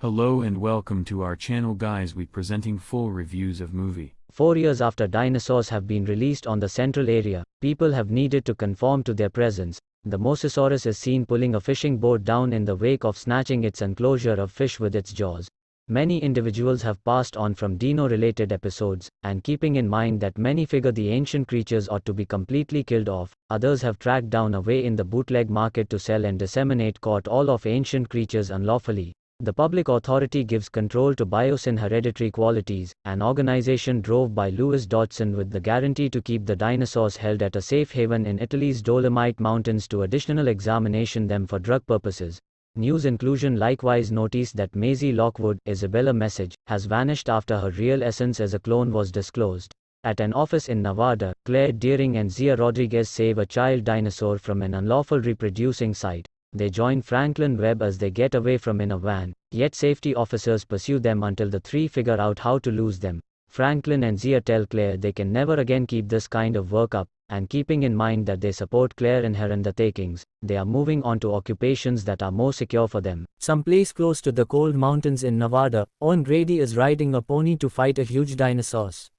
Hello and welcome to our channel guys, we presenting full reviews of movie. 4 years after dinosaurs have been released on the central area, people have needed to conform to their presence. The Mosasaurus is seen pulling a fishing boat down in the wake of snatching its enclosure of fish with its jaws. Many individuals have passed on from dino-related episodes, and keeping in mind that many figure the ancient creatures ought to be completely killed off, others have tracked down a way in the bootleg market to sell and disseminate caught all of ancient creatures unlawfully. The public authority gives control to Biosyn Hereditary Qualities, an organization drove by Lewis Dodgson with the guarantee to keep the dinosaurs held at a safe haven in Italy's Dolomite Mountains to additional examination them for drug purposes. News inclusion likewise noticed that Maisie Lockwood, Isabella Message, has vanished after her real essence as a clone was disclosed. At an office in Nevada, Claire Deering and Zia Rodriguez save a child dinosaur from an unlawful reproducing site. They join Franklin Webb as they get away from in a van, yet safety officers pursue them until the three figure out how to lose them. Franklin and Zia tell Claire they can never again keep this kind of work up, and keeping in mind that they support Claire in her undertakings, they are moving on to occupations that are more secure for them. Someplace close to the cold mountains in Nevada, Owen Grady is riding a pony to fight a huge dinosaurs.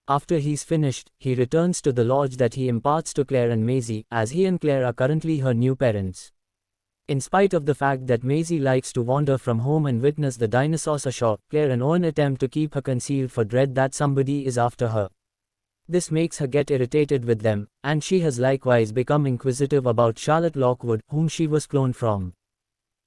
After he's finished, he returns to the lodge that he imparts to Claire and Maisie, as he and Claire are currently her new parents. In spite of the fact that Maisie likes to wander from home and witness the dinosaurs ashore, Claire and Owen attempt to keep her concealed for dread that somebody is after her. This makes her get irritated with them, and she has likewise become inquisitive about Charlotte Lockwood, whom she was cloned from.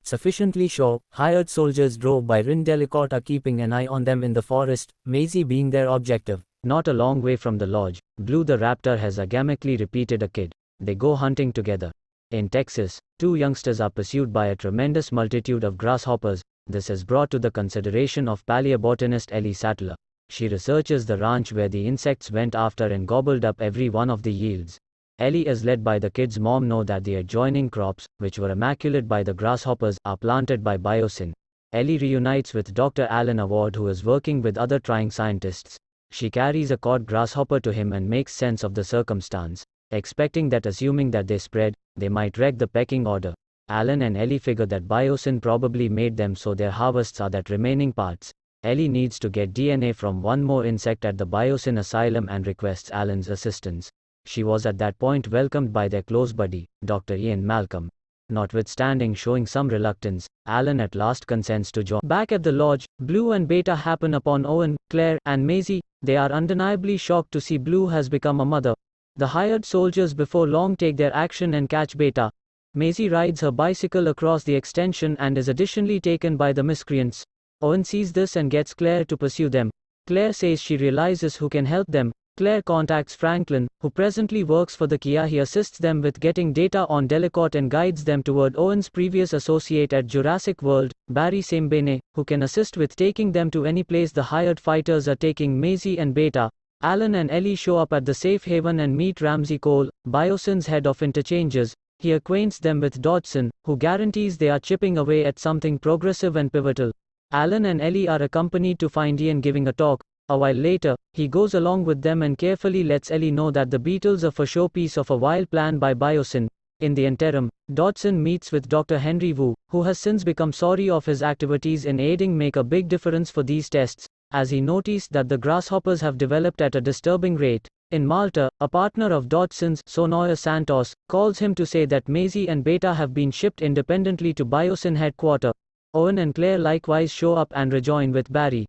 Sufficiently sure, hired soldiers drove by Rin Delicote are keeping an eye on them in the forest, Maisie being their objective. Not a long way from the lodge, Blue the raptor has agamically repeated a kid. They go hunting together. In Texas, two youngsters are pursued by a tremendous multitude of grasshoppers. This is brought to the consideration of paleobotanist Ellie Sattler. She researches the ranch where the insects went after and gobbled up every one of the yields. Ellie is led by the kids' mom know that the adjoining crops, which were immaculate by the grasshoppers, are planted by Biosyn. Ellie reunites with Dr. Alan Award, who is working with other trying scientists. She carries a caught grasshopper to him and makes sense of the circumstance, expecting that assuming that they spread, they might wreck the pecking order. Alan and Ellie figure that Biosyn probably made them, so their harvests are that remaining parts. Ellie needs to get DNA from one more insect at the Biosyn asylum and requests Alan's assistance. She was at that point welcomed by their close buddy, Dr. Ian Malcolm. Notwithstanding showing some reluctance, Alan at last consents to join. Back at the lodge, Blue and Beta happen upon Owen, Claire, and Maisie. They are undeniably shocked to see Blue has become a mother. The hired soldiers before long take their action and catch Beta. Maisie rides her bicycle across the extension and is additionally taken by the miscreants. Owen sees this and gets Claire to pursue them. Claire says she realizes who can help them. Claire contacts Franklin, who presently works for the Kia. He assists them with getting data on Delicote and guides them toward Owen's previous associate at Jurassic World, Barry Sembene, who can assist with taking them to any place the hired fighters are taking Maisie and Beta. Alan and Ellie show up at the safe haven and meet Ramsey Cole, Biosyn's head of interchanges. He acquaints them with Dodgson, who guarantees they are chipping away at something progressive and pivotal. Alan and Ellie are accompanied to find Ian giving a talk. A while later, he goes along with them and carefully lets Ellie know that the beetles are for showpiece of a wild plan by Biosyn. In the interim, Dodgson meets with Dr. Henry Wu, who has since become sorry of his activities in aiding make a big difference for these tests, as he noticed that the grasshoppers have developed at a disturbing rate. In Malta, a partner of Dodgson's, Sonoya Santos, calls him to say that Maisie and Beta have been shipped independently to Biosyn headquarters. Owen and Claire likewise show up and rejoin with Barry.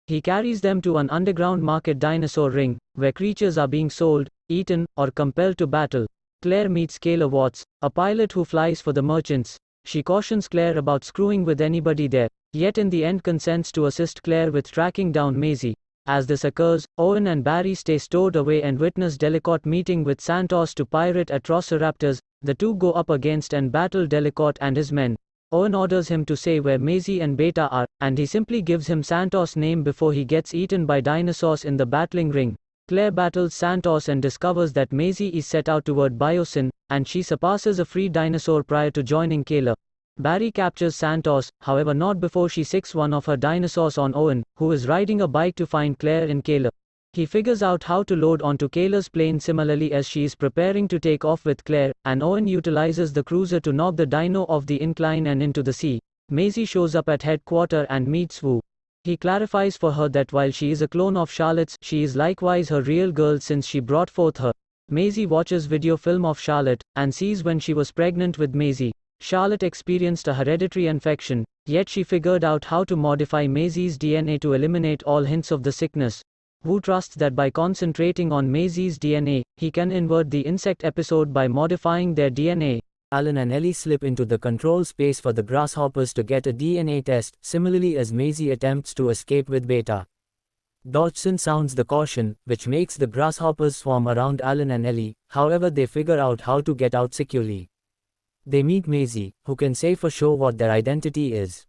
He carries them to an underground market dinosaur ring, where creatures are being sold, eaten, or compelled to battle. Claire meets Kayla Watts, a pilot who flies for the merchants. She cautions Claire about screwing with anybody there, yet in the end consents to assist Claire with tracking down Maisie. As this occurs, Owen and Barry stay stowed away and witness Delicote meeting with Santos to pirate Atrociraptors. The two go up against and battle Delicote and his men. Owen orders him to say where Maisie and Beta are, and he simply gives him Santos' name before he gets eaten by dinosaurs in the battling ring. Claire battles Santos and discovers that Maisie is set out toward Biosyn, and she surpasses a free dinosaur prior to joining Kayla. Barry captures Santos, however not before she sicks one of her dinosaurs on Owen, who is riding a bike to find Claire and Kayla. He figures out how to load onto Kayla's plane similarly as she is preparing to take off with Claire, and Owen utilizes the cruiser to knock the dino off the incline and into the sea. Maisie shows up at headquarters and meets Wu. He clarifies for her that while she is a clone of Charlotte's, she is likewise her real girl since she brought forth her. Maisie watches video film of Charlotte, and sees when she was pregnant with Maisie, Charlotte experienced a hereditary infection, yet she figured out how to modify Maisie's DNA to eliminate all hints of the sickness. Wu trusts that by concentrating on Maisie's DNA, he can invert the insect episode by modifying their DNA. Alan and Ellie slip into the control space for the grasshoppers to get a DNA test, similarly as Maisie attempts to escape with Beta. Dodgson sounds the caution, which makes the grasshoppers swarm around Alan and Ellie, however they figure out how to get out securely. They meet Maisie, who can say for sure what their identity is.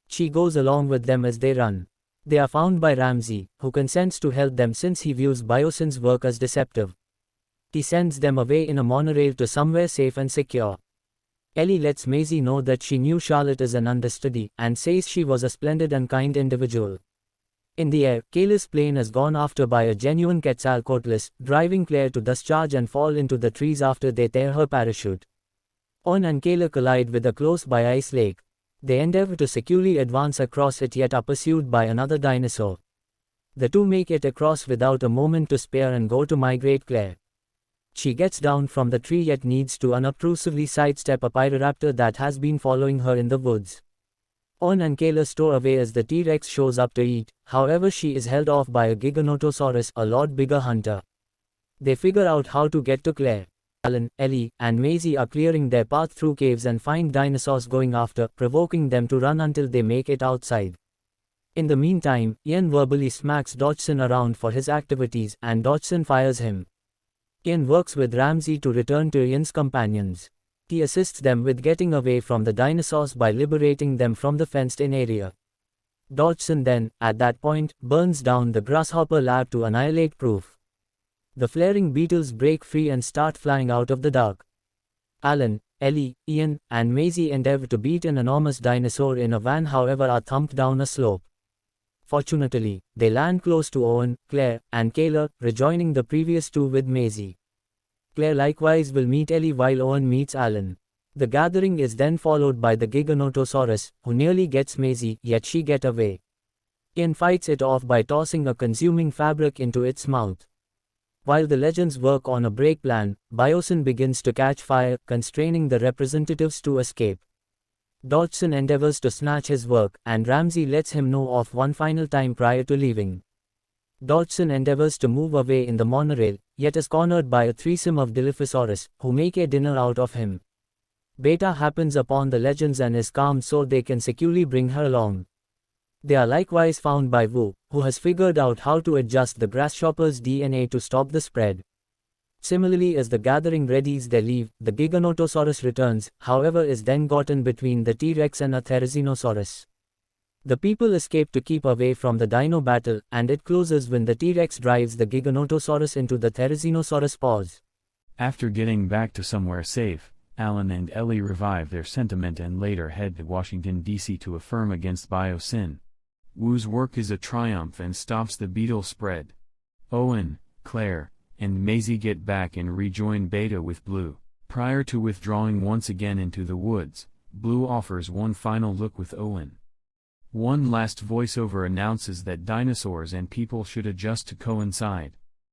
She goes along with them as they run. They are found by Ramsey, who consents to help them since he views Biosyn's work as deceptive. He sends them away in a monorail to somewhere safe and secure. Ellie lets Maisie know that she knew Charlotte as an understudy, and says she was a splendid and kind individual. In the air, Kayla's plane is gone after by a genuine Quetzalcoatlus, driving Claire to discharge and fall into the trees after they tear her parachute. Owen and Kayla collide with a close-by ice lake. They endeavor to securely advance across it yet are pursued by another dinosaur. The two make it across without a moment to spare and go to migrate Claire. She gets down from the tree yet needs to unobtrusively sidestep a Pyroraptor that has been following her in the woods. Owen and Kayla store away as the T-Rex shows up to eat, however she is held off by a Giganotosaurus, a lot bigger hunter. They figure out how to get to Claire. Alan, Ellie, and Maisie are clearing their path through caves and find dinosaurs going after, provoking them to run until they make it outside. In the meantime, Ian verbally smacks Dodgson around for his activities, and Dodgson fires him. Ian works with Ramsey to return to Ian's companions. He assists them with getting away from the dinosaurs by liberating them from the fenced-in area. Dodgson then, at that point, burns down the grasshopper lab to annihilate proof. The flaring beetles break free and start flying out of the dark. Alan, Ellie, Ian, and Maisie endeavor to beat an enormous dinosaur in a van, however are thumped down a slope. Fortunately, they land close to Owen, Claire, and Kayla, rejoining the previous two with Maisie. Claire likewise will meet Ellie while Owen meets Alan. The gathering is then followed by the Giganotosaurus, who nearly gets Maisie, yet she gets away. Ian fights it off by tossing a consuming fabric into its mouth. While the legends work on a break plan, Biosyn begins to catch fire, constraining the representatives to escape. Dodgson endeavors to snatch his work, and Ramsey lets him know off one final time prior to leaving. Dodgson endeavors to move away in the monorail, yet is cornered by a threesome of Dilophosaurus, who make a dinner out of him. Beta happens upon the legends and is calmed so they can securely bring her along. They are likewise found by Wu, who has figured out how to adjust the grasshopper's DNA to stop the spread. Similarly, as the gathering readies their leave, the Giganotosaurus returns, however is then gotten between the T-Rex and a Therizinosaurus. The people escape to keep away from the dino battle, and it closes when the T-Rex drives the Giganotosaurus into the Therizinosaurus paws. After getting back to somewhere safe, Alan and Ellie revive their sentiment and later head to Washington, D.C. to affirm against Biosyn. Wu's work is a triumph and stops the beetle spread. Owen, Claire, and Maisie get back and rejoin Beta with Blue. Prior to withdrawing once again into the woods, Blue offers one final look with Owen. One last voiceover announces that dinosaurs and people should adjust to coincide.